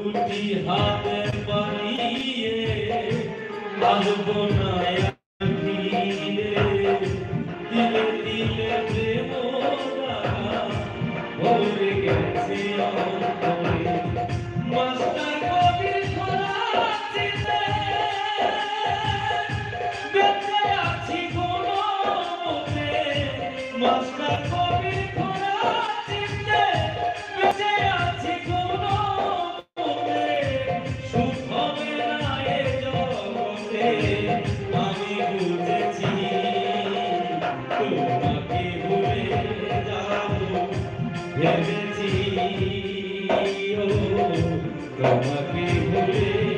দুটি হাত বাড়িয়ে আসবো না ফিরে, দিলে দিলে প্রেম ভরে গেছে অন্তরে। মাস্টার কবির খোঁড়াচ্ছিতে বেঁচে আছি কোনো মতে, মাস্টার কবির খোঁড়াচ্ছিতে বেঁচে আছি কোনো মতে। সুখ হবে না এ জগতে আমি বুঝেছি, তোমাকে ভুলে যাবো ভেবেছি, ও তোমাকে ভুলে